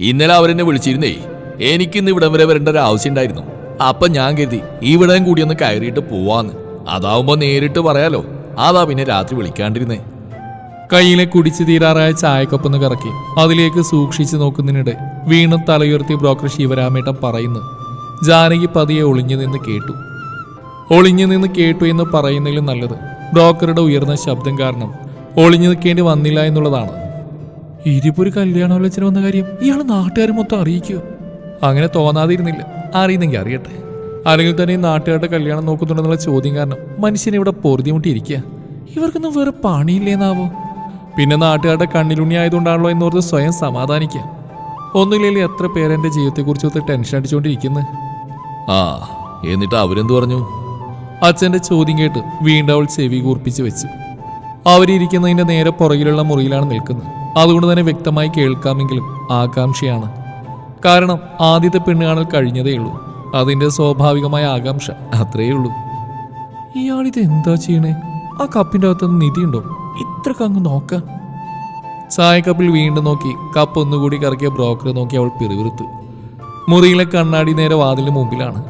ഇന്നലെ അവരെന്നെ വിളിച്ചിരുന്നേ. എനിക്കിന്ന് ഇവിടം വരെ വരേണ്ട ഒരു ആവശ്യം ഉണ്ടായിരുന്നു. അപ്പൊ ഞാൻ കരുതി ഇവിടെയും കൂടി ഒന്ന് കയറിയിട്ട് പോവാന്ന്. അതാവുമ്പോ നേരിട്ട് പറയാലോ. അതാ പിന്നെ രാത്രി വിളിക്കാണ്ടിരുന്നേ. കയ്യിലെ കുടിച്ചു തീരാറായ ചായക്കൊപ്പൊന്ന് കറക്കി അതിലേക്ക് സൂക്ഷിച്ചു നോക്കുന്നതിനിടെ വീണ്ടും തലയുയർത്തി ബ്രോക്കർ ശിവരാമേട്ടൻ പറയുന്നു. ജാനകി പതിയെ ഒളിഞ്ഞു നിന്ന് കേട്ടു എന്ന് പറയുന്നതിലും നല്ലത് ബ്രോക്കറുടെ ഉയർന്ന ശബ്ദം കാരണം ഒളിഞ്ഞു നിൽക്കേണ്ടി വന്നില്ല എന്നുള്ളതാണ്. ഇതിപ്പോ ഒരു കല്യാണാലോചന വന്ന കാര്യം ഇയാൾ നാട്ടുകാർ മൊത്തം അറിയിക്കുക. അങ്ങനെ തോന്നാതിരുന്നില്ല. അറിയുന്നെങ്കിൽ അറിയട്ടെ. അല്ലെങ്കിൽ തന്നെ ഈ നാട്ടുകാരുടെ കല്യാണം നോക്കുന്നുണ്ടെന്നുള്ള ചോദ്യം കാരണം മനുഷ്യനെ ഇവിടെ പൊറുതിമുട്ടിയിരിക്കുക. ഇവർക്കൊന്നും വേറെ പണിയില്ലേന്നാവോ? പിന്നെ നാട്ടുകാരുടെ കണ്ണിലുണ്ണി ആയതുകൊണ്ടാണല്ലോ എന്നോർത്ത് സ്വയം സമാധാനിക്കുക. ഒന്നുമില്ലെങ്കിൽ എത്ര പേരെന്റെ ജീവിതത്തെക്കുറിച്ചൊത്ത് ടെൻഷൻ അടിച്ചുകൊണ്ടിരിക്കുന്നത്. എന്നിട്ട് അവരെന്തു പറഞ്ഞു? അച്ഛന്റെ ചോദ്യം കേട്ട് വീണ്ടും അവൾ ചെവി കൂർപ്പിച്ച് വെച്ചു. അവരിയ്ക്കുന്നതിന്റെ നേരെ പുറകിലുള്ള മുറിയിലാണ് നിൽക്കുന്നത്. അതുകൊണ്ട് തന്നെ വ്യക്തമായി കേൾക്കാമെങ്കിലും ആകാംക്ഷയാണ്. കാരണം ആദ്യത്തെ പെണ്ണുകാണൽ കഴിഞ്ഞതേ ഉള്ളൂ. അതിന്റെ സ്വാഭാവികമായ ആകാംക്ഷ അത്രയേ ഉള്ളൂ. ഇയാളിത് എന്താ ചെയ്യണേ? ആ കപ്പിന്റെ അകത്തുനിന്ന് നിധിയുണ്ടോ? ഇത്രക്ക് അങ്ങ് നോക്കാൻ. ചായക്കപ്പിൽ വീണ്ടും നോക്കി കപ്പ് ഒന്നുകൂടി കറക്കിയ ബ്രോക്കറെ നോക്കി അവൾ പിറുവിറുത്തു. മുറിയിലെ കണ്ണാടി നേരെ വാതിലിന് മുമ്പിലാണ്.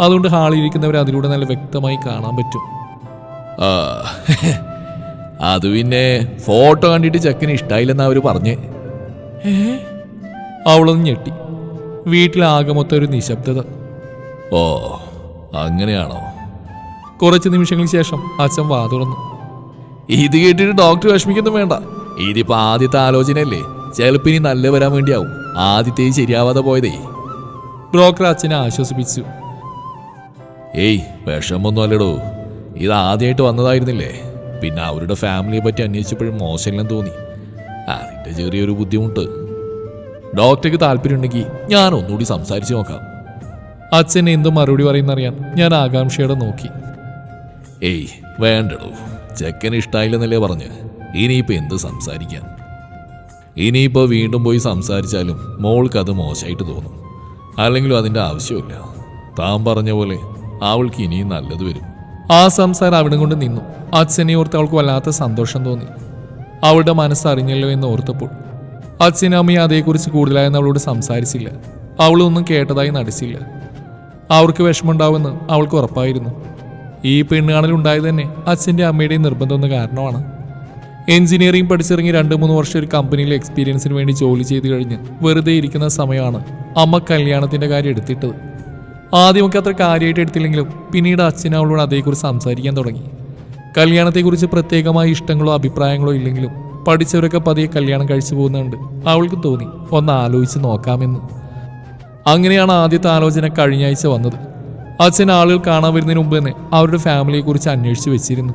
അതുകൊണ്ട് ഹാളിലിരിക്കുന്നവരെ അതിലൂടെ നല്ല വ്യക്തമായി കാണാൻ പറ്റും. അത് പിന്നെ ഫോട്ടോ കണ്ടിട്ട് ചെക്കന് ഇഷ്ടായില്ലെന്നാ അവര് പറഞ്ഞേ. അവളൊന്ന് ഞെട്ടി. വീട്ടിലാകെ മൊത്തം ഒരു നിശബ്ദത. അങ്ങനെയാണോ? കുറച്ച് നിമിഷങ്ങൾക്ക് ശേഷം അച്ഛൻ വാ തുറന്നു. ഇത് കേട്ടിട്ട് ഡോക്ടർ വിഷമിക്കൊന്നും വേണ്ട. ഇതിപ്പോ ആദ്യത്തെ ആലോചനയല്ലേ. ചിലപ്പോ ഇനി നല്ല വരാൻ വേണ്ടിയാവും ആദ്യത്തെ ശരിയാവാതെ പോയതേ. ബ്രോക്കർ അച്ഛനെ ആശ്വസിപ്പിച്ചു. വിഷമൊന്നും അല്ലടോ. ഇത് ആദ്യമായിട്ട് വന്നതായിരുന്നില്ലേ. പിന്നെ അവരുടെ ഫാമിലിയെ പറ്റി അന്വേഷിച്ചപ്പോഴും മോശമില്ലെന്ന് തോന്നി. അതിന്റെ ചെറിയൊരു ബുദ്ധിമുട്ട്. ഡോക്ടർക്ക് താല്പര്യമുണ്ടെങ്കിൽ ഞാൻ ഒന്നുകൂടി സംസാരിച്ചു നോക്കാം. അച്ഛൻ എന്ത് മറുപടി പറയുന്നറിയാൻ ഞാൻ ആകാംക്ഷയോടെ നോക്കി. വേണ്ടടോ, ചെക്കന് ഇഷ്ടായില്ലെന്നല്ലേ പറഞ്ഞ്. ഇനിയിപ്പോൾ എന്ത് സംസാരിക്കാം? ഇനിയിപ്പോൾ വീണ്ടും പോയി സംസാരിച്ചാലും മോൾക്ക് അത് മോശമായിട്ട് തോന്നും. അല്ലെങ്കിലും അതിൻ്റെ ആവശ്യമില്ല. താൻ പറഞ്ഞ പോലെ അവൾക്ക് ഇനിയും നല്ലത് വരും. ആ സംസാരം അവിടെ കൊണ്ട് നിന്നു. അച്ഛനെ ഓർത്ത് അവൾക്ക് വല്ലാത്ത സന്തോഷം തോന്നി. അവളുടെ മനസ്സറിഞ്ഞല്ലോ എന്ന് ഓർത്തപ്പോൾ അച്ഛനും അമ്മയും അതേക്കുറിച്ച് കൂടുതലായെന്ന് അവളോട് സംസാരിച്ചില്ല. അവളൊന്നും കേട്ടതായി നടിച്ചില്ല. അവർക്ക് വിഷമമുണ്ടാവുമെന്ന് അവൾക്ക് ഉറപ്പായിരുന്നു. ഈ പെണ്ണുകാണലുണ്ടായത് തന്നെ അച്ഛൻ്റെ അമ്മയുടെയും നിർബന്ധമൊന്നും കാരണമാണ്. എഞ്ചിനീയറിംഗ് പഠിച്ചിറങ്ങി 2-3 വർഷം ഒരു കമ്പനിയിൽ എക്സ്പീരിയൻസിന് വേണ്ടി ജോലി ചെയ്ത് കഴിഞ്ഞ് വെറുതെ ഇരിക്കുന്ന സമയമാണ് അമ്മ കല്യാണത്തിൻ്റെ കാര്യം എടുത്തിട്ടത്. ആദ്യമൊക്കെ അത്ര കാര്യമായിട്ട് എടുത്തില്ലെങ്കിലും പിന്നീട് അച്ഛൻ അവളോട് അതേക്കുറിച്ച് സംസാരിക്കാൻ തുടങ്ങി. കല്യാണത്തെക്കുറിച്ച് പ്രത്യേകമായ ഇഷ്ടങ്ങളോ അഭിപ്രായങ്ങളോ ഇല്ലെങ്കിലും പഠിച്ചവരൊക്കെ പതിയെ കല്യാണം കഴിച്ചു പോകുന്നുണ്ട്. അവൾക്ക് തോന്നി ഒന്ന് ആലോചിച്ച് നോക്കാമെന്ന്. അങ്ങനെയാണ് ആദ്യത്തെ ആലോചന കഴിഞ്ഞ ആഴ്ച വന്നത്. അച്ഛൻ ആളുകൾ കാണാൻ വരുന്നതിന് മുമ്പ് തന്നെ അവരുടെ ഫാമിലിയെക്കുറിച്ച് അന്വേഷിച്ച് വെച്ചിരുന്നു.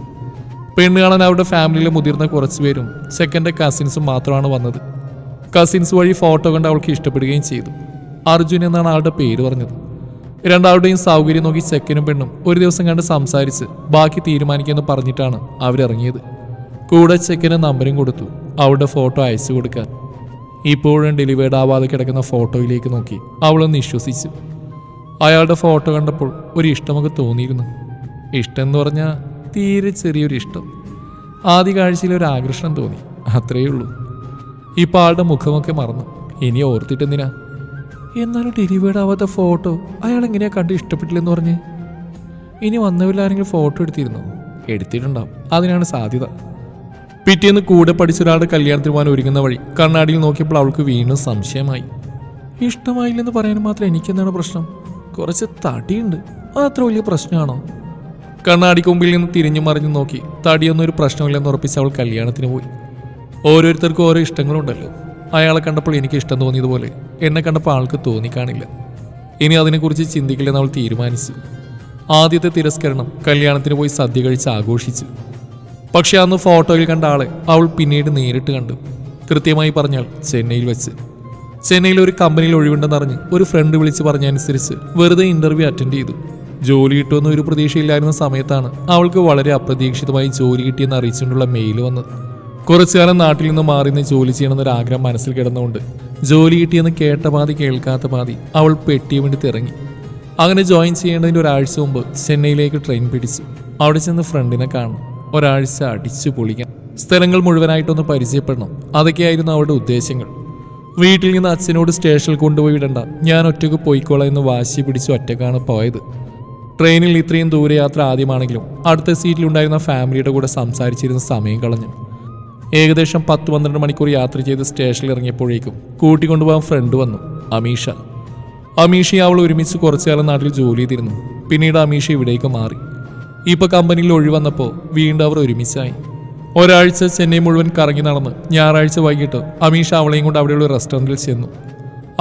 പെണ്ണ് കാണാൻ അവരുടെ ഫാമിലിയിലെ മുതിർന്ന കുറച്ച് പേരും സെക്കൻഡ് കസിൻസും മാത്രമാണ് വന്നത്. കസിൻസ് വഴി ഫോട്ടോ കണ്ട് അവൾക്ക് ഇഷ്ടപ്പെടുകയും ചെയ്തു. അർജുൻ എന്നാണ് ആളുടെ പേര് പറഞ്ഞത്. രണ്ടാളുടെയും സൗകര്യം നോക്കി ചെക്കനും പെണ്ണും ഒരു ദിവസം കണ്ട് സംസാരിച്ച് ബാക്കി തീരുമാനിക്കുമെന്ന് പറഞ്ഞിട്ടാണ് അവരിറങ്ങിയത്. കൂടെ ചെക്കന് നമ്പരും കൊടുത്തു, അവളുടെ ഫോട്ടോ അയച്ചു കൊടുക്കാൻ. ഇപ്പോഴും ഡെലിവേർഡ് ആവാതെ കിടക്കുന്ന ഫോട്ടോയിലേക്ക് നോക്കി അവളൊന്ന് വിശ്വസിച്ചു. അയാളുടെ ഫോട്ടോ കണ്ടപ്പോൾ ഒരു ഇഷ്ടമൊക്കെ തോന്നിയിരുന്നു. ഇഷ്ടം എന്ന് പറഞ്ഞാൽ തീരെ ചെറിയൊരു ഇഷ്ടം. ആദ്യ കാഴ്ചയിൽ ഒരു ആകർഷണം തോന്നി, അത്രയേ ഉള്ളൂ. ഇപ്പം ആളുടെ മുഖമൊക്കെ മറന്നു. ഇനി ഓർത്തിട്ടെന്തിനാ? എന്നാലും ഡെലിവേർഡ് ആവാത്ത ഫോട്ടോ അയാൾ എങ്ങനെയാ കണ്ട് ഇഷ്ടപ്പെട്ടില്ലെന്ന് പറഞ്ഞ്? ഇനി വന്നവരിലാരെങ്കിലും ഫോട്ടോ എടുത്തിരുന്നോ? എടുത്തിട്ടുണ്ടാവും, അതിനാണ് സാധ്യത. പിറ്റേന്ന് കൂടെ പഠിച്ചൊരാളുടെ കല്യാണത്തിന് പോകാൻ ഒരുങ്ങുന്ന വഴി കണ്ണാടിയിൽ നോക്കിയപ്പോൾ അവൾക്ക് വീണ്ടും സംശയമായി. ഇഷ്ടമായില്ലെന്ന് പറയാൻ മാത്രം എനിക്കെന്താണ് പ്രശ്നം? കുറച്ച് തടിയുണ്ട്, അതത്ര വലിയ പ്രശ്നമാണോ? കണ്ണാടിക്ക് മുമ്പിൽ നിന്ന് തിരിഞ്ഞു മറിഞ്ഞു നോക്കി തടിയൊന്നും ഒരു പ്രശ്നമില്ലെന്ന് ഉറപ്പിച്ച് അവൾ കല്യാണത്തിന് പോയി. ഓരോരുത്തർക്കും ഓരോ ഇഷ്ടങ്ങളുണ്ടല്ലോ. അയാളെ കണ്ടപ്പോൾ എനിക്ക് ഇഷ്ടം തോന്നിയതുപോലെ എന്നെ കണ്ടപ്പോൾ ആൾക്ക് തോന്നിക്കാണില്ല. ഇനി അതിനെക്കുറിച്ച് ചിന്തിക്കില്ലെന്ന് അവൾ തീരുമാനിച്ചു. ആദ്യത്തെ തിരസ്കരണം കല്യാണത്തിന് പോയി സദ്യ കഴിച്ച് ആഘോഷിച്ചു. പക്ഷെ അന്ന് ഫോട്ടോയിൽ കണ്ട ആളെ അവൾ പിന്നീട് നേരിട്ട് കണ്ടു. കൃത്യമായി പറഞ്ഞാൽ ചെന്നൈയിൽ വെച്ച്. ചെന്നൈയിൽ ഒരു കമ്പനിയിൽ ഒഴിവുണ്ടെന്നറിഞ്ഞ് ഒരു ഫ്രണ്ട് വിളിച്ച് പറഞ്ഞനുസരിച്ച് വെറുതെ ഇന്റർവ്യൂ അറ്റൻഡ് ചെയ്തു. ജോലി കിട്ടുമെന്ന് ഒരു പ്രതീക്ഷയില്ലായിരുന്ന സമയത്താണ് അവൾക്ക് വളരെ അപ്രതീക്ഷിതമായി ജോലി കിട്ടിയെന്ന് അറിയിച്ചുകൊണ്ടുള്ള മെയിൽ വന്നത്. കുറച്ചുകാലം നാട്ടിൽ നിന്ന് മാറി നിന്ന് ജോലി ചെയ്യണമെന്നൊരു ആഗ്രഹം മനസ്സിൽ കിടന്നുകൊണ്ട് ജോലി കിട്ടിയെന്ന് കേട്ട പാതി കേൾക്കാത്ത പാതി അവൾ പെട്ടിയെ വേണ്ടി തിറങ്ങി. അങ്ങനെ ജോയിൻ ചെയ്യേണ്ടതിൻ്റെ ഒരാഴ്ച മുമ്പ് ചെന്നൈയിലേക്ക് ട്രെയിൻ പിടിച്ചു. അവിടെ ചെന്ന് ഫ്രണ്ടിനെ കാണണം, ഒരാഴ്ച അടിച്ചു പൊളിക്കാൻ, സ്ഥലങ്ങൾ മുഴുവനായിട്ടൊന്ന് പരിചയപ്പെടണം. അതൊക്കെയായിരുന്നു അവളുടെ ഉദ്ദേശങ്ങൾ. വീട്ടിൽ നിന്ന് അച്ഛനോട് സ്റ്റേഷനിൽ കൊണ്ടുപോയി വിടണ്ട, ഞാൻ ഒറ്റയ്ക്ക് പോയിക്കോളാം എന്ന് വാശി പിടിച്ച് ഒറ്റക്കാണ് പോയത്. ട്രെയിനിൽ ഇത്രയും ദൂരയാത്ര ആദ്യമാണെങ്കിലും അടുത്ത സീറ്റിലുണ്ടായിരുന്ന ഫാമിലിയുടെ കൂടെ സംസാരിച്ചിരുന്ന സമയം കളഞ്ഞു. ഏകദേശം 10-12 മണിക്കൂർ യാത്ര ചെയ്ത് സ്റ്റേഷനിൽ ഇറങ്ങിയപ്പോഴേക്കും കൂട്ടിക്കൊണ്ടുപോകാൻ ഫ്രണ്ട് വന്നു, അമീഷ. അമീഷയെ അവൾ ഒരുമിച്ച് കുറച്ചുകാലം നാട്ടിൽ ജോലി ചെയ്തിരുന്നു. പിന്നീട് അമീഷ ഇവിടേക്ക് മാറി. ഇപ്പോൾ കമ്പനിയിൽ ഒഴിവന്നപ്പോൾ വീണ്ടും അവർ ഒരുമിച്ചായി. ഒരാഴ്ച ചെന്നൈ മുഴുവൻ കറങ്ങി നടന്ന് ഞായറാഴ്ച വൈകിട്ട് അമീഷ അവളെയും കൊണ്ട് അവിടെയുള്ള റെസ്റ്റോറൻറ്റിൽ ചെന്നു.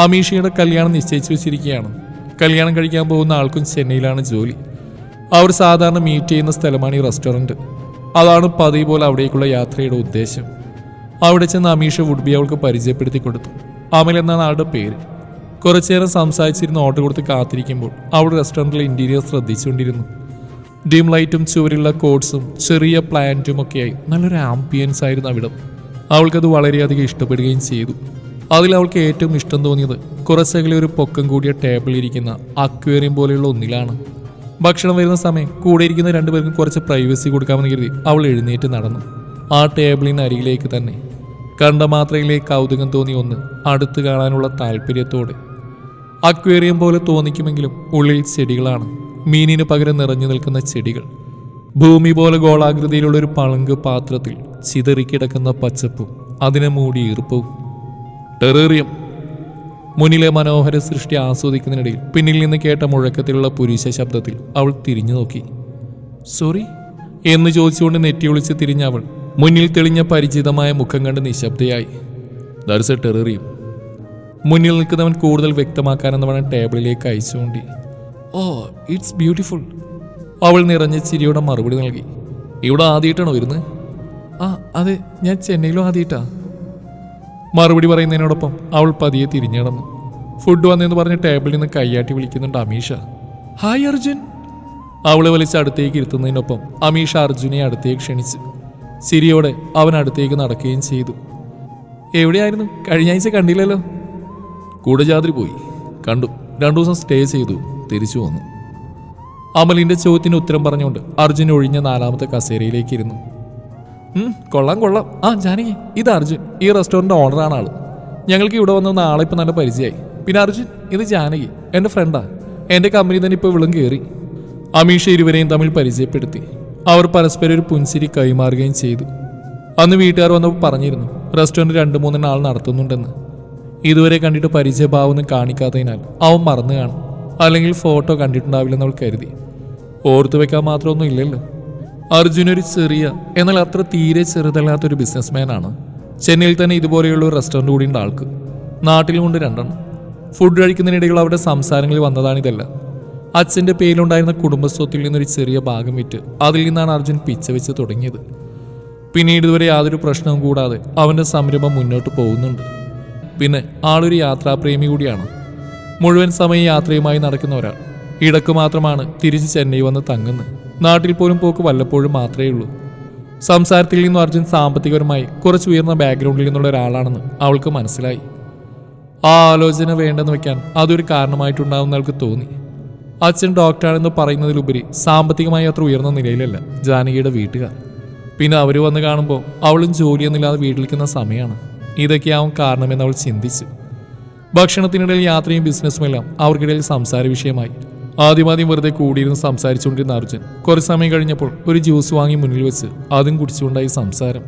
അമീഷയുടെ കല്യാണം നിശ്ചയിച്ചു വെച്ചിരിക്കുകയാണ്. കല്യാണം കഴിക്കാൻ പോകുന്ന ആൾക്കും ചെന്നൈയിലാണ് ജോലി. അവർ സാധാരണ മീറ്റ് ചെയ്യുന്ന സ്ഥലമാണ് ഈ റെസ്റ്റോറൻറ്റ്. അതാണ് പതിവ് പോലെ അവിടേക്കുള്ള യാത്രയുടെ ഉദ്ദേശം. അവിടെ ചെന്ന് അമീഷ വുഡ്ബി അവൾക്ക് പരിചയപ്പെടുത്തി കൊടുത്തു. അമൽ എന്നാണ് ആളുടെ പേര്. കുറച്ചു നേരം സംസാരിച്ചിരുന്ന് ഓർഡർ കൊടുത്ത് കാത്തിരിക്കുമ്പോൾ അവൾ റെസ്റ്റോറൻറ്റിലെ ഇൻറ്റീരിയർ ശ്രദ്ധിച്ചുകൊണ്ടിരുന്നു. ഡിം ലൈറ്റും ചുവരുള്ള കോട്ട്സും ചെറിയ പ്ലാന്റും ഒക്കെയായി നല്ലൊരു ആംബിയൻസ് ആയിരുന്നു അവിടം. അവൾക്കത് വളരെയധികം ഇഷ്ടപ്പെടുകയും ചെയ്തു. അതിൽ അവൾക്ക് ഏറ്റവും ഇഷ്ടം തോന്നിയത് കുറച്ചകലെ ഒരു പൊക്കം കൂടിയ ടേബിളിലിരിക്കുന്ന അക്വേറിയം പോലെയുള്ള ഒന്നിലാണ്. ഭക്ഷണം വരുന്ന സമയം കൂടെ ഇരിക്കുന്ന രണ്ടുപേർക്കും കുറച്ച് പ്രൈവസി കൊടുക്കാമെന്ന് കരുതി അവൾ എഴുന്നേറ്റ് നടന്നു. ആ ടേബിളിന് അരികിലേക്ക് തന്നെ. കണ്ട മാത്രയിലേക്ക് കൗതുകം തോന്നിയ ഒന്ന് അടുത്ത് കാണാനുള്ള താല്പര്യത്തോടെ. അക്വേറിയം പോലെ തോന്നിക്കുമെങ്കിലും ഉള്ളിൽ ചെടികളാണ്. മീനിന് പകരം നിറഞ്ഞു നിൽക്കുന്ന ചെടികൾ. ഭൂമി പോലെ ഗോളാകൃതിയിലുള്ള ഒരു പളുങ്ക് പാത്രത്തിൽ ചിതറിക്കിടക്കുന്ന പച്ചപ്പും അതിനെ മൂടി ഈർപ്പവും. ടെറേറിയം. മുന്നിലെ മനോഹര സൃഷ്ടി ആസ്വദിക്കുന്നതിനിടയിൽ പിന്നിൽ നിന്ന് കേട്ട മുഴക്കത്തിലുള്ള പുരുഷ ശബ്ദത്തിൽ അവൾ തിരിഞ്ഞു നോക്കി. സോറി എന്ന് ചോദിച്ചുകൊണ്ട് നെറ്റി ഒളിച്ച് തിരിഞ്ഞ അവൾ മുന്നിൽ തെളിഞ്ഞ പരിചിതമായ മുഖം കണ്ട് നിശബ്ദയായി. That's A terrarium. മുന്നിൽ നിൽക്കുന്നവൻ കൂടുതൽ വ്യക്തമാക്കാനെന്നവൻ ടേബിളിലേക്ക് അയച്ചുകൊണ്ടി. Oh it's beautiful. അവൾ നിറഞ്ഞ ചിരിയോടെ മറുപടി നൽകി. ഇവിടെ ആദ്യമായിട്ടാണോ വരുന്നത്? ആ അതെ, ഞാൻ ചെന്നൈയിലും ആദ്യമായിട്ടാ. മറുപടി പറയുന്നതിനോടൊപ്പം അവൾ പതിയെ തിരിഞ്ഞടന്നു. ഫുഡ് വന്നെന്ന് പറഞ്ഞ് ടേബിളിൽ നിന്ന് കൈയാട്ടി വിളിക്കുന്നുണ്ട് അമീഷ. ഹായ് അർജുൻ. അവളെ വലിച്ച് അടുത്തേക്ക് ഇരുത്തുന്നതിനൊപ്പം അമീഷ അർജുനെ അടുത്തേക്ക് ക്ഷണിച്ചു. ചിരിയോടെ അവൻ അടുത്തേക്ക് നടക്കുകയും ചെയ്തു. എവിടെയായിരുന്നു? കഴിഞ്ഞ ആഴ്ച കണ്ടില്ലല്ലോ. കൂടജാദ്രി പോയി, കണ്ടു. 2 ദിവസം സ്റ്റേ ചെയ്തു, തിരിച്ചു വന്നു. അമലിന്റെ ചോദ്യത്തിന് ഉത്തരം പറഞ്ഞുകൊണ്ട് അർജുൻ ഒഴിഞ്ഞ 4ാമത്തെ കസേരയിലേക്ക് ഇരുന്നു. കൊള്ളാം കൊള്ളാം. ആ ജാനകി, ഇത് അർജുൻ, ഈ റെസ്റ്റോറൻറ്റ് ഓണറാണ് ആള്. ഞങ്ങൾക്ക് ഇവിടെ വന്ന ആളെ ഇപ്പം നല്ല പരിചയമായി. പിന്നെ അർജുൻ, ഇത് ജാനകി, എൻ്റെ ഫ്രണ്ടാ. എൻ്റെ കമ്പനി തന്നെ ഇപ്പോൾ വിളും കയറി. അമീഷ ഇരുവരെയും തമ്മിൽ പരിചയപ്പെടുത്തി. അവർ പരസ്പരം ഒരു പുൻസിരി കൈമാറുകയും ചെയ്തു. അന്ന് വീട്ടുകാർ വന്നപ്പോൾ പറഞ്ഞിരുന്നു റെസ്റ്റോറൻറ്റ് 2-3 ആൾ നടത്തുന്നുണ്ടെന്ന്. ഇതുവരെ കണ്ടിട്ട് പരിചയഭാവമൊന്നും കാണിക്കാത്തതിനാൽ അവൻ മറന്നു കാണും. അല്ലെങ്കിൽ ഫോട്ടോ കണ്ടിട്ടുണ്ടാവില്ലെന്ന് അവൾ കരുതി. ഓർത്തു വെക്കാൻ മാത്രമൊന്നും ഇല്ലല്ലോ. അർജുൻ ഒരു ചെറിയ എന്നാൽ അത്ര തീരെ ചെറുതല്ലാത്തൊരു ബിസിനസ്മാനാണ്. ചെന്നൈയിൽ തന്നെ ഇതുപോലെയുള്ള ഒരു റെസ്റ്റോറൻറ്റ് കൂടി ഉണ്ട് ആൾക്ക്. നാട്ടിലും കൊണ്ട് 2 ഫുഡ് കഴിക്കുന്നതിനിടയിൽ അവരുടെ സംസാരങ്ങളിൽ വന്നതാണിതെല്ലാം. അച്ഛൻ്റെ പേരിലുണ്ടായിരുന്ന കുടുംബസ്വത്തിൽ നിന്നൊരു ചെറിയ ഭാഗം വിറ്റ് അതിൽ നിന്നാണ് അർജുൻ പിച്ച വെച്ച് തുടങ്ങിയത്. പിന്നീട് ഇതുവരെ യാതൊരു പ്രശ്നവും കൂടാതെ അവൻ്റെ സംരംഭം മുന്നോട്ട് പോകുന്നുണ്ട്. പിന്നെ ആളൊരു യാത്രാപ്രേമി കൂടിയാണ്. മുഴുവൻ സമയം യാത്രയുമായി നടക്കുന്ന ഒരാൾ. ഇടക്ക് മാത്രമാണ് തിരിച്ച് ചെന്നൈ വന്ന് തങ്ങുന്നത്. നാട്ടിൽ പോലും പോക്ക് വല്ലപ്പോഴും മാത്രമേ ഉള്ളൂ. സംസാരത്തിൽ നിന്നും അർജുൻ സാമ്പത്തികപരമായി കുറച്ച് ഉയർന്ന ബാക്ക്ഗ്രൗണ്ടിൽ നിന്നുള്ള ഒരാളാണെന്ന് അവൾക്ക് മനസ്സിലായി. ആ ആലോചന വേണ്ടെന്ന് വെക്കാൻ അതൊരു കാരണമായിട്ടുണ്ടാവുമെന്ന് അവൾക്ക് തോന്നി. അച്ഛൻ ഡോക്ടറാണെന്ന് പറയുന്നതിലുപരി സാമ്പത്തികമായി അത്ര ഉയർന്ന നിലയിലല്ല ജാനകിയുടെ വീട്ടുകാർ. പിന്നെ അവർ വന്ന് കാണുമ്പോൾ അവളും ജോലിയൊന്നുമില്ലാതെ വീട്ടിലിരിക്കുന്ന സമയമാണ്. ഇതൊക്കെയാവും കാരണമെന്ന് അവൾ ചിന്തിച്ചു. ഭക്ഷണത്തിനിടയിൽ യാത്രയും ബിസിനസ്സുമെല്ലാം അവർക്കിടയിൽ സംസാര വിഷയമായി. ആദ്യം വെറുതെ കൂടിയിരുന്ന് സംസാരിച്ചുകൊണ്ടിരുന്ന അർജുൻ കുറച്ച് സമയം കഴിഞ്ഞപ്പോൾ ഒരു ജ്യൂസ് വാങ്ങി മുന്നിൽ വെച്ച് അതും കുടിച്ചുകൊണ്ടായി സംസാരം.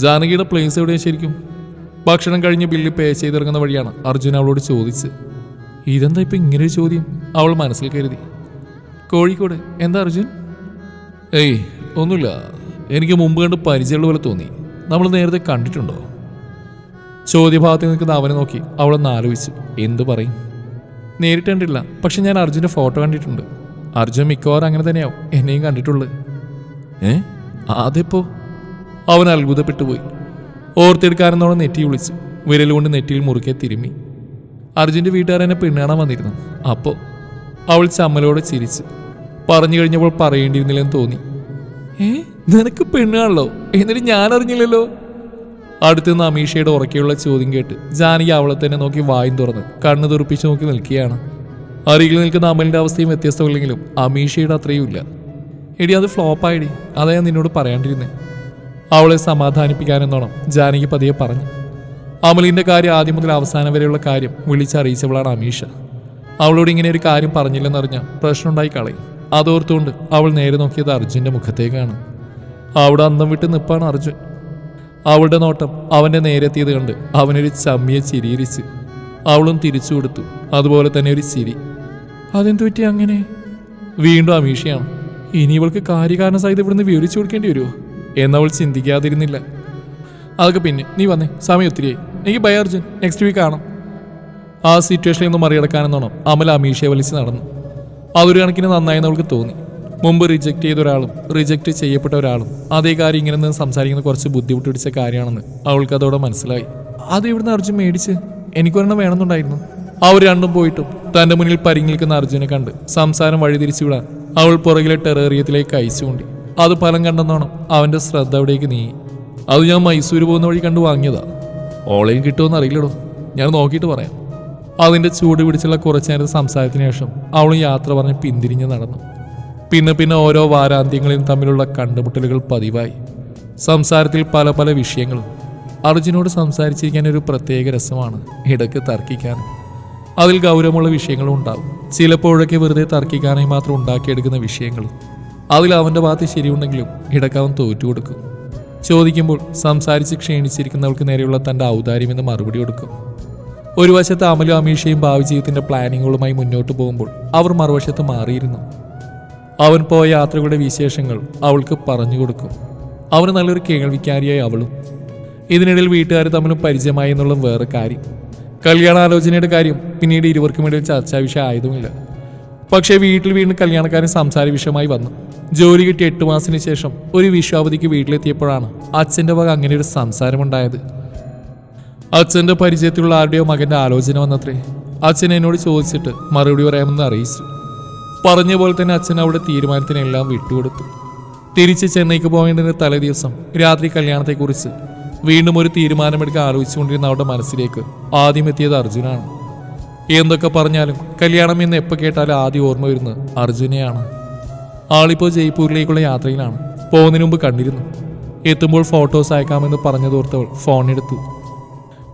ജാനകിയുടെ പ്ലേസ് എവിടെയാണ് ശരിക്കും? ഭക്ഷണം കഴിഞ്ഞ് ബില്ല് പേ ചെയ്തിറങ്ങുന്ന വഴിയാണ് അർജുൻ അവളോട് ചോദിച്ച്. ഇതെന്താ ഇപ്പം ഇങ്ങനൊരു ചോദ്യം? അവൾ മനസ്സിൽ കരുതി. കോഴിക്കോട്. എന്താ അർജുൻ? ഏയ് ഒന്നുമില്ല, എനിക്ക് മുമ്പ് കണ്ട് പരിചയമുള്ള പോലെ തോന്നി. നമ്മൾ നേരത്തെ കണ്ടിട്ടുണ്ടോ? ചോദ്യഭാഗത്ത് നിൽക്കുന്ന അവനെ നോക്കി അവളൊന്ന് ആലോചിച്ചു. എന്തു പറയും? നേരിട്ട് കണ്ടിട്ടില്ല, പക്ഷെ ഞാൻ അർജുൻ്റെ ഫോട്ടോ കണ്ടിട്ടുണ്ട്. അർജുൻ മിക്കവാറും അങ്ങനെ തന്നെയാവും എന്നെയും കണ്ടിട്ടുള്ളത്. അതെപ്പോ? അവൻ അത്ഭുതപ്പെട്ടുപോയി. ഓർത്തെടുക്കാനെന്നോണം നെറ്റി വിളിച്ചു. വിരലുകൊണ്ട് നെറ്റിയിൽ മുറുക്കെ തിരുമ്മി. അർജുൻ്റെ വീട്ടുകാരെന്നെ പെണ്ണ് കാണാൻ വന്നിരുന്നു. അപ്പോൾ അവൾ ചമ്മലോടെ ചിരിച്ചു. പറഞ്ഞു കഴിഞ്ഞപ്പോൾ പറയേണ്ടിയിരുന്നില്ലെന്ന് തോന്നി. നിനക്ക് പെണ്ണാണല്ലോ, എന്നിട്ട് ഞാൻ അറിഞ്ഞില്ലല്ലോ. അടുത്തുനിന്ന് അമീഷയുടെ ഉറക്കെയുള്ള ചോദ്യം കേട്ട് ജാനകി അവളെ തന്നെ നോക്കി വായും തുറന്ന് കണ്ണ് തുറപ്പിച്ച് നോക്കി നിൽക്കുകയാണ്. അരികിൽ നിൽക്കുന്ന അമലിൻ്റെ അവസ്ഥയും വ്യത്യസ്തമില്ലെങ്കിലും അമീഷയുടെ അത്രയും ഇല്ല. എടി അത് ഫ്ലോപ്പായിടി, അതാ ഞാൻ നിന്നോട് പറയാണ്ടിരുന്നേ. അവളെ സമാധാനിപ്പിക്കാനെന്നോണം ജാനകി പതിയെ പറഞ്ഞു. അമലിന്റെ കാര്യം ആദ്യം മുതൽ അവസാനം വരെയുള്ള കാര്യം വിളിച്ചറിയിച്ചവളാണ് അമീഷ. അവളോട് ഇങ്ങനെ ഒരു കാര്യം പറഞ്ഞില്ലെന്നറിഞ്ഞാൽ പ്രശ്നം ഉണ്ടായി കളയും. അതോർത്തുകൊണ്ട് അവൾ നേരെ നോക്കിയത് അർജുന്റെ മുഖത്തേക്കാണ്. അവിടെ അന്തം വിട്ട് നിപ്പാണ് അർജുൻ. അവളുടെ നോട്ടം അവന്റെ നേരെത്തിയത് കണ്ട് അവനൊരു ചമ്മിയെ ചിരിയിരിച്ച്. അവളും തിരിച്ചു കൊടുത്തു അതുപോലെ തന്നെ ഒരു ചിരി. അതെന്തു പറ്റി അങ്ങനെ? വീണ്ടും അമീഷയാണ്. ഇനി ഇവൾക്ക് കാര്യകാരണ സഹിതം ഇവിടുന്ന് വിവരിച്ചു കൊടുക്കേണ്ടി വരുമോ എന്നവൾ ചിന്തിക്കാതിരുന്നില്ല. അതൊക്കെ പിന്നെ, നീ വന്നേ, സമയം ഒത്തിരിയായി. എനിക്ക് ബൈ അർജുൻ, നെക്സ്റ്റ് വീക്ക് കാണാം. ആ സിറ്റുവേഷനിൽ നിന്ന് മറികടക്കാനെന്നോണം അമൽ അമീഷയെ വലിച്ച് നടന്നു. അതൊരു കണക്കിന് നന്നായെന്ന് അവൾക്ക് തോന്നി. മുമ്പ് റിജക്റ്റ് ചെയ്ത ഒരാളും റിജക്റ്റ് ചെയ്യപ്പെട്ട ഒരാളും അതേ കാര്യം ഇങ്ങനെ നിന്ന് സംസാരിക്കുന്ന കുറച്ച് ബുദ്ധിമുട്ട് പിടിച്ച കാര്യമാണെന്ന് അവൾക്ക് അതോടെ മനസ്സിലായി. അത് ഇവിടുന്ന് അർജുൻ മേടിച്ച് എനിക്കൊരെണ്ണം വേണമെന്നുണ്ടായിരുന്നു. അവർ രണ്ടും പോയിട്ടും തന്റെ മുന്നിൽ പരിങ്ങി നിൽക്കുന്ന അർജുനെ കണ്ട് സംസാരം വഴിതിരിച്ചു വിടാൻ അവൾ പുറകിലെ ടെറേറിയത്തിലേക്ക് അയച്ചുകൊണ്ടി. അത് ഫലം കണ്ടെന്നോണം അവന്റെ ശ്രദ്ധ അവിടേക്ക് നീങ്ങി. അത് ഞാൻ മൈസൂര് പോകുന്ന വഴി കണ്ടു വാങ്ങിയതാ. ഓൺലൈൻ കിട്ടുമെന്ന് അറിയില്ലടോ, ഞാൻ നോക്കിയിട്ട് പറയാം. അതിന്റെ ചൂട് പിടിച്ചുള്ള കുറച്ചു നേരത്തെ സംസാരത്തിന് ശേഷം അവളും യാത്ര പറഞ്ഞ് പിന്തിരിഞ്ഞ് നടന്നു. പിന്നെ ഓരോ വാരാന്ത്യങ്ങളിലും തമ്മിലുള്ള കണ്ടുമുട്ടലുകൾ പതിവായി. സംസാരത്തിൽ പല പല വിഷയങ്ങളും. അർജുനോട് സംസാരിച്ചിരിക്കാൻ ഒരു പ്രത്യേക രസമാണ്. ഇടയ്ക്ക് തർക്കിക്കാൻ, അതിൽ ഗൗരവമുള്ള വിഷയങ്ങളും ഉണ്ടാവും. ചിലപ്പോഴൊക്കെ വെറുതെ തർക്കിക്കാനായി മാത്രം ഉണ്ടാക്കിയെടുക്കുന്ന വിഷയങ്ങളും. അതിൽ അവൻ്റെ ഭാഗത്ത് ശരിയുണ്ടെങ്കിലും ഇടയ്ക്ക് അവൻ തോറ്റുകൊടുക്കും. ചോദിക്കുമ്പോൾ സംസാരിച്ച് ക്ഷീണിച്ചിരിക്കുന്നവൾക്ക് നേരെയുള്ള തൻ്റെ ഔദാര്യമെന്ന് മറുപടി കൊടുക്കും. ഒരു വശത്ത് അമലും അമീഷയും ഭാവി ജീവിതത്തിൻ്റെ പ്ലാനിങ്ങുകളുമായി മുന്നോട്ട് പോകുമ്പോൾ അവർ മറുവശത്ത് മാറിയിരുന്നു. അവൻ പോയ യാത്രകളുടെ വിശേഷങ്ങൾ അവൾക്ക് പറഞ്ഞു കൊടുക്കും. അവന് നല്ലൊരു കേൾവിക്കാരിയായി അവളും. ഇതിനിടയിൽ വീട്ടുകാർ തമ്മിലും പരിചയമായി എന്നുള്ള വേറെ കാര്യം. കല്യാണാലോചനയുടെ കാര്യം പിന്നീട് ഇരുവർക്കുമിടയിൽ ചർച്ചാ വിഷയം ആയതുമില്ല. പക്ഷേ വീട്ടിൽ വീണ്ടും കല്യാണക്കാരൻ സംസാര വിഷയമായി വന്നു. ജോലി കിട്ടി 8 മാസത്തിന് ശേഷം ഒരു വിഷാവധിക്ക് വീട്ടിലെത്തിയപ്പോഴാണ് അച്ഛൻ്റെ വക അങ്ങനെ ഒരു സംസാരമുണ്ടായത്. അച്ഛൻ്റെ പരിചയത്തിലുള്ള ആരുടെയോ മകൻ്റെ ആലോചന വന്നത്രേ. അച്ഛൻ എന്നോട് ചോദിച്ചിട്ട് മറുപടി പറയാമെന്ന് അറിയിച്ചു. പറഞ്ഞ പോലെ തന്നെ അച്ഛൻ അവിടെ തീരുമാനത്തിനെല്ലാം വിട്ടുകൊടുത്തു. തിരിച്ച് ചെന്നൈക്ക് പോകേണ്ടതിന് തലേ ദിവസം രാത്രി കല്യാണത്തെക്കുറിച്ച് വീണ്ടും ഒരു തീരുമാനമെടുക്കാൻ ആലോചിച്ചുകൊണ്ടിരുന്ന അവരുടെ മനസ്സിലേക്ക് ആദ്യം എത്തിയത് അർജുനാണ്. എന്തൊക്കെ പറഞ്ഞാലും കല്യാണം എന്ന് എപ്പോൾ കേട്ടാലും ആദ്യം ഓർമ്മ വരുന്നത് അർജുനെയാണ്. ആളിപ്പോൾ ജയ്പൂരിലേക്കുള്ള യാത്രയിലാണ്. പോകുന്നതിന് മുമ്പ് കണ്ടിരുന്നു. എത്തുമ്പോൾ ഫോട്ടോസ് അയക്കാമെന്ന് പറഞ്ഞതോർത്തവൾ ഫോണെടുത്തു.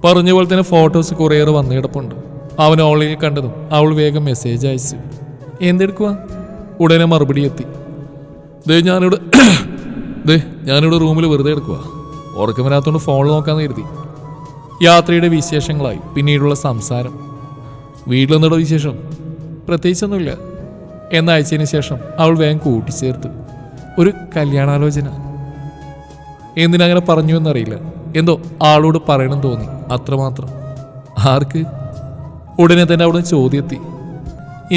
പറഞ്ഞ പോലെ തന്നെ ഫോട്ടോസ് കുറേയേറെ വന്നു കിടപ്പുണ്ട്. അവൻ ഓൺലൈനിൽ കണ്ടതും അവൾ വേഗം മെസ്സേജ് അയച്ചു. എന്തെടുക്കുക? ഉടനെ മറുപടി എത്തി. ഞാനിവിടെ റൂമിൽ വെറുതെ എടുക്കുക. ഉറക്കം വരാത്തോണ്ട് ഫോണിൽ നോക്കാന്ന് കരുതി. യാത്രയുടെ വിശേഷങ്ങളായി പിന്നീടുള്ള സംസാരം. വീട്ടിലെന്താടോ വിശേഷം? പ്രത്യേകിച്ചൊന്നുമില്ല എന്നയച്ചതിന് ശേഷം അവൾ വേഗം കൂട്ടിച്ചേർത്തു. ഒരു കല്യാണാലോചന. എന്തിനങ്ങനെ പറഞ്ഞു എന്നറിയില്ല. എന്തോ ആളോട് പറയണം തോന്നി, അത്രമാത്രം. ആർക്ക്? ഉടനെ തന്നെ അവിടെ ചോദ്യത്തി.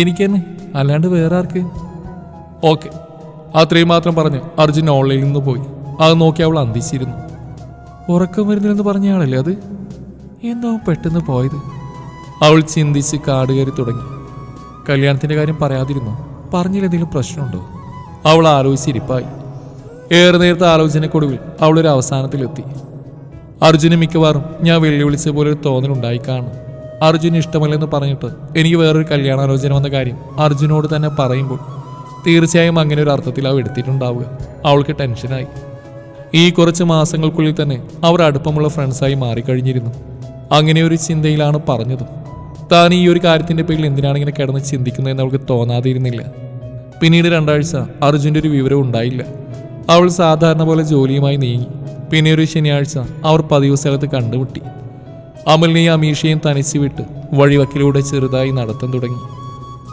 എനിക്ക് തന്നെ, അല്ലാണ്ട് വേറെ ആർക്ക്? ഓക്കെ, അത്രയും മാത്രം പറഞ്ഞ് അർജുൻ ഓൺലൈനിൽ നിന്ന് പോയി. അത് നോക്കി അവൾ അന്തിച്ചിരുന്നു. ഉറക്കം വരുന്നില്ലെന്ന് പറഞ്ഞയാളല്ലേ അത്? എന്തോ പെട്ടെന്ന് പോയത്? അവൾ ചിന്തിച്ച് കാട് കയറി തുടങ്ങി. കല്യാണത്തിൻ്റെ കാര്യം പറയാതിരുന്നോ? പറഞ്ഞില്ലെന്തെങ്കിലും പ്രശ്നമുണ്ടോ? അവൾ ആലോചിച്ചിരിപ്പായി. ഏറെ നേരത്തെ ആലോചനക്കൊടുവിൽ അവളൊരു അവസാനത്തിലെത്തി. അർജുന് മിക്കവാറും ഞാൻ വെല്ലുവിളിച്ച പോലെ ഒരു തോന്നലുണ്ടായി കാണും. അർജുന് ഇഷ്ടമല്ലെന്ന് പറഞ്ഞിട്ട് എനിക്ക് വേറൊരു കല്യാണാലോചന വന്ന കാര്യം അർജുനോട് തന്നെ പറയുമ്പോൾ തീർച്ചയായും അങ്ങനെ ഒരു അർത്ഥത്തിൽ അവ എടുത്തിട്ടുണ്ടാവുക. അവൾക്ക് ടെൻഷനായി. ഈ കുറച്ച് മാസങ്ങൾക്കുള്ളിൽ തന്നെ അവർ അടുപ്പമുള്ള ഫ്രണ്ട്സായി മാറിക്കഴിഞ്ഞിരുന്നു. അങ്ങനെ ഒരു ചിന്തയിലാണ് പറഞ്ഞതും. താൻ ഈ ഒരു കാര്യത്തിൻ്റെ പേരിൽ എന്തിനാണ് ഇങ്ങനെ കിടന്ന് ചിന്തിക്കുന്നതെന്ന് അവൾക്ക് തോന്നാതിരുന്നില്ല. പിന്നീട് 2 ആഴ്ച അർജുൻ്റെ ഒരു വിവരം ഉണ്ടായില്ല. അവൾ സാധാരണ പോലെ ജോലിയുമായി നീങ്ങി. പിന്നെ ഒരു ശനിയാഴ്ച അവർ പതിവ് സ്ഥലത്ത് കണ്ടുമുട്ടി. അമലിനെയും അമീഷയും തനിച്ച് വിട്ട് വഴിവക്കിലൂടെ ചെറുതായി നടത്താൻ തുടങ്ങി.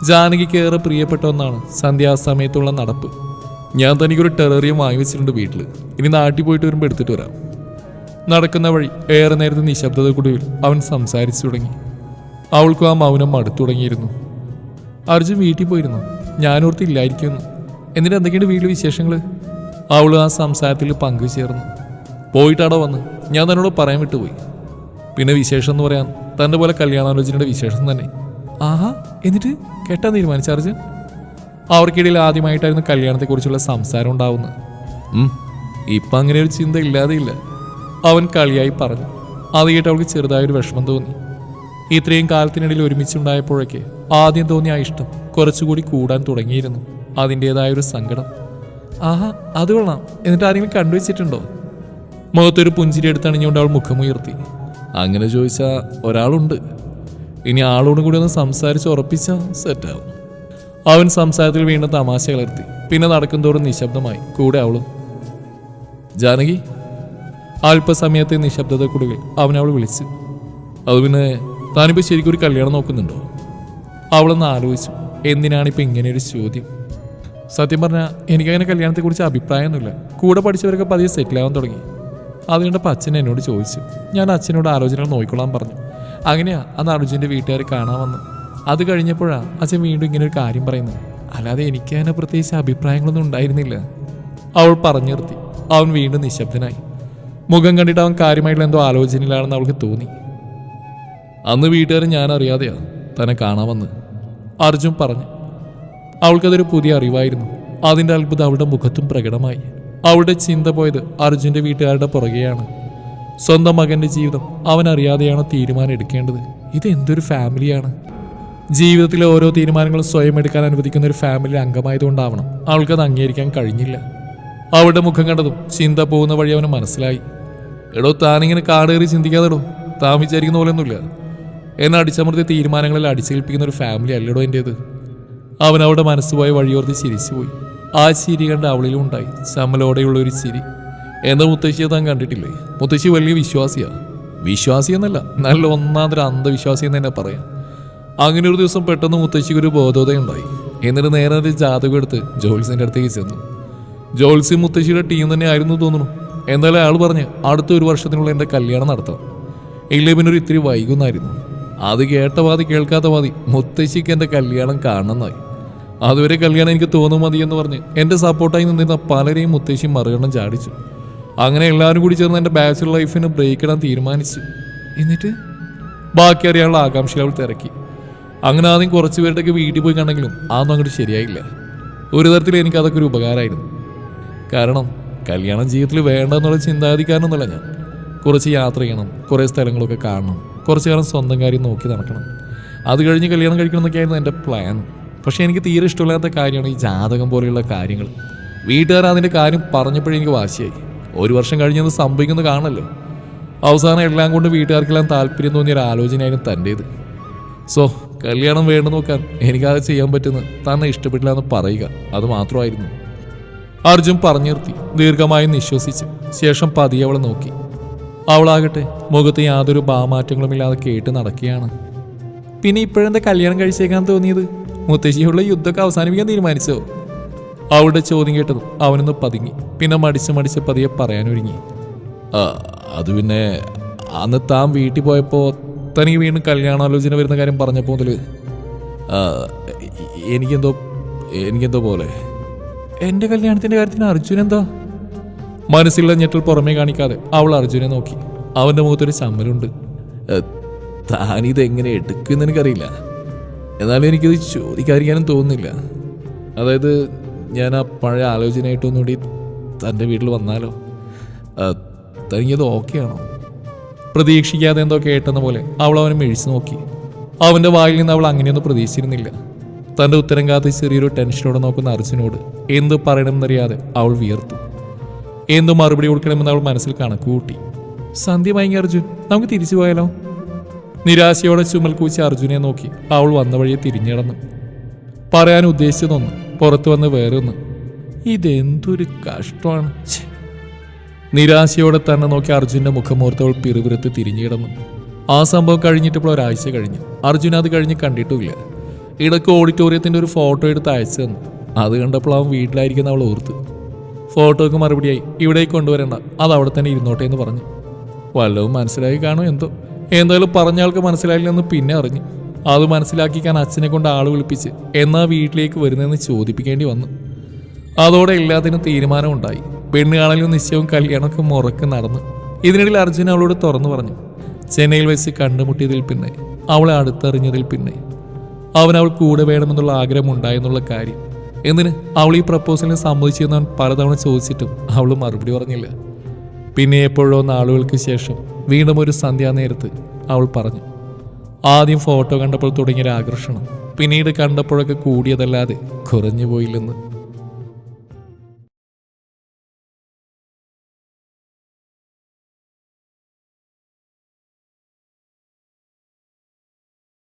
ജാനകിക്ക് ഏറെ പ്രിയപ്പെട്ട ഒന്നാണ് സന്ധ്യാസമയത്തുള്ള നടപ്പ്. ഞാൻ തനിക്കൊരു ടെററിയം വാങ്ങി വെച്ചിട്ടുണ്ട് വീട്ടിൽ. ഇനി നാട്ടിൽ പോയിട്ട് വരുമ്പോൾ എടുത്തിട്ട് വരാം. നടക്കുന്ന വഴി ഏറെ നേരത്തെ നിശബ്ദതയ്ക്കൊടുവിൽ അവൻ സംസാരിച്ചു തുടങ്ങി. അവൾക്കും ആ മൗനം മടുത്തു തുടങ്ങിയിരുന്നു. അർജുൻ വീട്ടിൽ പോയിരുന്നു? ഞാനോർത്തില്ലായിരിക്കുന്നു. എന്നിട്ട് എന്തൊക്കെയാണ് വീട്ടിൽ വിശേഷങ്ങൾ? അവൾ ആ സംസാരത്തിൽ പങ്കുചേർന്നു. പോയിട്ടാണോ വന്ന്? ഞാൻ തന്നോട് പറയാൻ വിട്ടുപോയി. പിന്നെ വിശേഷം എന്ന് പറയാൻ തൻ്റെ പോലെ കല്യാണാലോചനയുടെ വിശേഷം തന്നെ. ആഹാ, എന്നിട്ട് കെട്ടാൻ തീരുമാനിച്ച അർജുൻ? അവർക്കിടയിൽ ആദ്യമായിട്ടായിരുന്നു കല്യാണത്തെക്കുറിച്ചുള്ള സംസാരം ഉണ്ടാവുന്നത്. ഇപ്പം അങ്ങനെ ഒരു ചിന്ത ഇല്ലാതെയില്ല, അവൻ കളിയായി പറഞ്ഞു. അത് കേട്ട് അവൾക്ക് ചെറുതായൊരു വിഷമം തോന്നി. ഇത്രയും കാലത്തിനിടയിൽ ഒരുമിച്ചുണ്ടായപ്പോഴൊക്കെ ആദ്യം തോന്നിയ ആ ഇഷ്ടം കുറച്ചുകൂടി കൂടാൻ തുടങ്ങിയിരുന്നു. അതിൻ്റെതായൊരു സങ്കടം. ആഹാ, അത് കൊള്ളാം. എന്നിട്ട് ആരെങ്കിലും കണ്ടുവച്ചിട്ടുണ്ടോ? മുഖത്തൊരു പുഞ്ചിരി എടുത്തണിഞ്ഞുകൊണ്ട് അവൾ മുഖമുയർത്തി. അങ്ങനെ ചോദിച്ചാൽ ഒരാളുണ്ട്. ഇനി ആളോട് കൂടി ഒന്ന് സംസാരിച്ച് ഉറപ്പിച്ചാൽ സെറ്റാവും. അവൻ സംസാരത്തിൽ വീണ്ടും തമാശ കലർത്തി. പിന്നെ നടക്കുന്തോറും നിശബ്ദമായി. കൂടെ അവളും. ജാനകി. അല്പസമയത്തെ നിശബ്ദതക്കുടുവിൽ അവൾ വിളിച്ചു. അത് പിന്നെ താനിപ്പോൾ ശരിക്കും ഒരു കല്യാണം നോക്കുന്നുണ്ടോ? അവളൊന്ന് ആലോചിച്ചു. എന്തിനാണിപ്പോൾ ഇങ്ങനെയൊരു ചോദ്യം? സത്യം പറഞ്ഞാൽ എനിക്കങ്ങനെ കല്യാണത്തെക്കുറിച്ച് അഭിപ്രായമൊന്നുമില്ല. കൂടെ പഠിച്ചവരൊക്കെ പതിയെ സെറ്റിലാവാൻ തുടങ്ങി. അതുകൊണ്ടപ്പോൾ അച്ഛൻ എന്നോട് ചോദിച്ചു. ഞാൻ അച്ഛനോട് ആലോചനകൾ നോക്കിക്കൊള്ളാൻ പറഞ്ഞു. അങ്ങനെയാ അന്ന് അർജുൻ്റെ വീട്ടുകാർ കാണാൻ വന്നു. അത് കഴിഞ്ഞപ്പോഴാണ് അച്ഛൻ വീണ്ടും ഇങ്ങനെ ഒരു കാര്യം പറയുന്നത്. അല്ലാതെ എനിക്ക് അതിനെ പ്രത്യേകിച്ച് അഭിപ്രായങ്ങളൊന്നും ഉണ്ടായിരുന്നില്ല. അവൾ പറഞ്ഞു നിർത്തി. അവൻ വീണ്ടും നിശബ്ദനായി. മുഖം കണ്ടിട്ട് അവൻ കാര്യമായിട്ടുള്ള എന്തോ ആലോചനയിലാണെന്ന് അവൾക്ക് തോന്നി. അന്ന് വീട്ടുകാരൻ ഞാൻ അറിയാതെയാ തന്നെ കാണാൻ വന്ന്, അർജുൻ പറഞ്ഞു. അവൾക്കതൊരു പുതിയ അറിവായിരുന്നു. അതിൻ്റെ അത്ഭുതം അവളുടെ മുഖത്തും പ്രകടമായി. അവളുടെ ചിന്ത പോയത് അർജുൻ്റെ വീട്ടുകാരുടെ പുറകെയാണ്. സ്വന്തം മകൻ്റെ ജീവിതം അവൻ അറിയാതെയാണോ തീരുമാനം എടുക്കേണ്ടത്? ഇതെന്തൊരു ഫാമിലിയാണ്! ജീവിതത്തിലെ ഓരോ തീരുമാനങ്ങളും സ്വയം എടുക്കാൻ അനുവദിക്കുന്ന ഒരു ഫാമിലി അംഗമായതുകൊണ്ടാവണം അവൾക്കത് അംഗീകരിക്കാൻ കഴിഞ്ഞില്ല. അവളുടെ മുഖം കണ്ടതും ചിന്ത പോകുന്ന വഴി അവന് മനസ്സിലായി. എടോ, താനിങ്ങനെ കാടേറി ചിന്തിക്കാതെടോ. താൻ വിചാരിക്കുന്ന പോലെയൊന്നുമില്ല. എന്നെ അടിച്ചമർത്തിയ തീരുമാനങ്ങളിൽ അടിച്ചേൽപ്പിക്കുന്ന ഒരു ഫാമിലി അല്ലടോ എൻ്റേത്. അവൻ അവളുടെ മനസ്സുപോയി വഴിയോർത്ത് ചിരിച്ചുപോയി. ആ ചിരി കണ്ട് അവളിലും ഉണ്ടായി ചമ്മലോടെയുള്ള ഒരു ചിരി. എൻ്റെ മുത്തശ്ശിയെ താൻ കണ്ടിട്ടില്ലേ? മുത്തശ്ശി വലിയ വിശ്വാസിയാ. വിശ്വാസി എന്നല്ല, നല്ല ഒന്നാന്തര അന്ധവിശ്വാസി എന്ന് തന്നെ പറയാം. അങ്ങനെ ഒരു ദിവസം പെട്ടെന്ന് മുത്തശ്ശിക്ക് ഒരു ബോധോദയം ഉണ്ടായി. എന്നിട്ട് നേരെ ഒരു ജാതകം എടുത്ത് ജോത്സ്യൻ്റെ അടുത്തേക്ക് ചെന്നു. ജോത്സ്യം മുത്തശ്ശിയുടെ ടീം തന്നെ ആയിരുന്നു തോന്നുന്നു. എന്തായാലും അയാൾ പറഞ്ഞ് അടുത്ത 1 വർഷത്തിനുള്ള എൻ്റെ കല്യാണം നടത്താം. ഇല്ലേ പിന്നെ ഒരു ഇത്തിരി വൈകുന്നായിരുന്നു. അത് കേട്ട പാതി കേൾക്കാത്ത പാതി മുത്തശ്ശിക്ക് എൻ്റെ കല്യാണം കാണണമെന്നായി. അതുവരെ കല്യാണം എനിക്ക് തോന്നും മതി എന്ന് പറഞ്ഞ് എൻ്റെ സപ്പോർട്ടായി നിന്നിരുന്ന പലരെയും മുത്തശ്ശി മറുകണ്ണം ചാടിച്ചു. അങ്ങനെ എല്ലാവരും കൂടി ചേർന്ന് എൻ്റെ ബാച്ചുലർ ലൈഫിന് ബ്രേക്ക് ഇടാൻ തീരുമാനിച്ചു. എന്നിട്ട് ബാക്കി അറിയാനുള്ള ആകാംക്ഷകൾ അവൾ തിരക്കി. അങ്ങനെ ആദ്യം കുറച്ച് പേരുടെയൊക്കെ വീട്ടിൽ പോയി കണ്ടെങ്കിലും അതൊന്നും അങ്ങോട്ട് ശരിയായില്ല. ഒരു തരത്തിൽ എനിക്ക് അതൊക്കെ ഒരു ഉപകാരമായിരുന്നു. കാരണം കല്യാണം ജീവിതത്തിൽ വേണ്ടെന്നുള്ള ചിന്താഗതിക്കാരനൊന്നുമല്ല ഞാൻ. കുറച്ച് യാത്ര ചെയ്യണം, കുറേ സ്ഥലങ്ങളൊക്കെ കാണണം, കുറച്ച് കാലം സ്വന്തം കാര്യം നോക്കി നടക്കണം, അത് കഴിഞ്ഞ് കല്യാണം കഴിക്കണം എന്നൊക്കെയായിരുന്നു എൻ്റെ പ്ലാൻ. പക്ഷേ എനിക്ക് തീരെ ഇഷ്ടമില്ലാത്ത കാര്യമാണ് ഈ ജാതകം പോലെയുള്ള കാര്യങ്ങൾ. വീട്ടുകാർ അതിൻ്റെ കാര്യം പറഞ്ഞപ്പോഴെനിക്ക് വാശിയായി. 1 വർഷം കഴിഞ്ഞത് സംഭവിക്കുന്നത് കാണല്ലോ. അവസാനം എല്ലാം കൊണ്ട് വീട്ടുകാർക്കെല്ലാം താല്പര്യം തോന്നിയ ഒരു ആലോചനയായിരുന്നു തൻ്റേത്. സോ കല്യാണം വേണ്ട നോക്കാൻ എനിക്കത് ചെയ്യാൻ പറ്റുന്നത് തന്നെ ഇഷ്ടപ്പെട്ടില്ല എന്ന് പറയുക, അത് മാത്രമായിരുന്നു. അർജുൻ പറഞ്ഞു നിർത്തി. ദീർഘമായി നിശ്വസിച്ച് ശേഷം പതിയെ അവളെ നോക്കി. അവളാകട്ടെ മുഖത്ത് യാതൊരു ഭാവമാറ്റങ്ങളുമില്ലാതെ കേട്ട് നടക്കുകയാണ്. പിന്നെ ഇപ്പോഴെന്താ കല്യാണം കഴിച്ചേക്കാൻ തോന്നിയത്? മുത്തശ്ശിയുള്ള യുദ്ധമൊക്കെ അവസാനിപ്പിക്കാൻ തീരുമാനിച്ചോ? അവളുടെ ചോദ്യം കേട്ടതും അവനൊന്ന് പതുങ്ങി. പിന്നെ മടിച്ച് പതിയെ പറയാനൊരുങ്ങി. അത് പിന്നെ അന്ന് താൻ വീട്ടിൽ പോയപ്പോൾ തനിക്ക് വീണ്ടും കല്യാണാലോചന വരുന്ന കാര്യം പറഞ്ഞപ്പോൾ മുതൽ എനിക്കെന്തോ പോലെ. എൻ്റെ കല്യാണത്തിൻ്റെ കാര്യത്തിന് അർജുൻ എന്താ? മനസ്സിലുള്ള ഞെട്ടൽ പുറമേ കാണിക്കാതെ അവൾ അർജുനെ നോക്കി. അവൻ്റെ മുഖത്തൊരു ചമ്മലുണ്ട്. താനിതെങ്ങനെ എടുക്കുമെന്ന് എനിക്കറിയില്ല. എന്നാലും എനിക്കിത് ചോദിക്കാതിരിക്കാനും തോന്നുന്നില്ല. അതായത് ഞാൻ ആ പഴയ ആലോചനയായിട്ടൊന്നുകൂടി തൻ്റെ വീട്ടിൽ വന്നാലോ? തനിക്കത് ഓക്കെയാണോ? പ്രതീക്ഷിക്കാതെ എന്തോ കേട്ടെന്ന പോലെ അവൾ അവനെ മിഴിച്ചു നോക്കി. അവൻ്റെ വായിൽ നിന്ന് അവൾ അങ്ങനെയൊന്നും പ്രതീക്ഷിച്ചിരുന്നില്ല. തൻ്റെ ഉത്തരം കാത്ത് ചെറിയൊരു ടെൻഷനോടെ നോക്കുന്ന അർജുനോട് എന്ത് പറയണമെന്നറിയാതെ അവൾ വിയർത്തു. എന്ത് മറുപടി കൊടുക്കണമെന്ന് അവൾ മനസ്സിൽ കണക്കുകൂട്ടി. സന്ധ്യ മയങ്ങി അർജുൻ, നമുക്ക് തിരിച്ചു പോയാലോ? നിരാശയോടെ ചുമൽ കൂച്ചി അർജുനെ നോക്കി അവൾ വന്ന വഴിയെ തിരിഞ്ഞിടന്നു. പറയാൻ ഉദ്ദേശിച്ചതൊന്ന്, പുറത്തു വന്ന് വേറൊന്ന്. ഇതെന്തൊരു കഷ്ടമാണ്. നിരാശയോടെ തന്നെ നോക്കി അർജുൻ്റെ മുഖമോർത്തവൾ പിറുപിറുത്ത് തിരിഞ്ഞിടന്നു. ആ സംഭവം കഴിഞ്ഞിട്ടിപ്പോൾ 1 ആഴ്ച കഴിഞ്ഞു. അർജുൻ അത് കഴിഞ്ഞ് കണ്ടിട്ടുമില്ല. ഇടയ്ക്ക് ഓഡിറ്റോറിയത്തിൻ്റെ ഒരു ഫോട്ടോ എടുത്ത് അയച്ചു തന്നു. അത് കണ്ടപ്പോൾ അവൻ വീട്ടിലായിരിക്കുന്ന അവൾ ഓർത്ത്. ഫോട്ടോയ്ക്ക് മറുപടിയായി ഇവിടേക്ക് കൊണ്ടുവരേണ്ട, അത് അവിടെ തന്നെ ഇരുന്നോട്ടെ എന്ന് പറഞ്ഞു. വല്ലതും മനസ്സിലായി കാണും എന്തോ. എന്തായാലും പറഞ്ഞ ആൾക്ക് മനസ്സിലായില്ലെന്ന് പിന്നെ അറിഞ്ഞു. അത് മനസ്സിലാക്കിക്കാൻ അച്ഛനെ കൊണ്ട് ആൾ വിളിപ്പിച്ച് എന്നാ വീട്ടിലേക്ക് വരുന്നതെന്ന് ചോദിപ്പിക്കേണ്ടി വന്നു. അതോടെ എല്ലാത്തിനും തീരുമാനമുണ്ടായി. പെണ്ണ് കാണലും നിശ്ചയവും കല്യാണമൊക്കെ മുറക്ക് നടന്നു. ഇതിനിടയിൽ അർജുൻ അവളോട് തുറന്നു പറഞ്ഞു. ചെന്നൈയിൽ വെച്ച് കണ്ടുമുട്ടിയതിൽ പിന്നെ, അവളെ അടുത്തറിഞ്ഞതിൽ പിന്നെ അവൾ കൂടെ വേണമെന്നുള്ള ആഗ്രഹം ഉണ്ടായെന്നുള്ള കാര്യം. എന്തിന് അവൾ ഈ പ്രപ്പോസലിന് സമ്മതിച്ചെന്ന് പലതവണ ചോദിച്ചിട്ടും അവൾ മറുപടി പറഞ്ഞില്ല. പിന്നെ എപ്പോഴോ നാളുകൾക്ക് ശേഷം വീണ്ടും ഒരു സന്ധ്യാനേരത്ത് അവൾ പറഞ്ഞു. ആദ്യം ഫോട്ടോ കണ്ടപ്പോൾ തുടങ്ങിയൊരു ആകർഷണം പിന്നീട് കണ്ടപ്പോഴൊക്കെ കൂടിയതല്ലാതെ കുറഞ്ഞു പോയില്ലെന്ന്.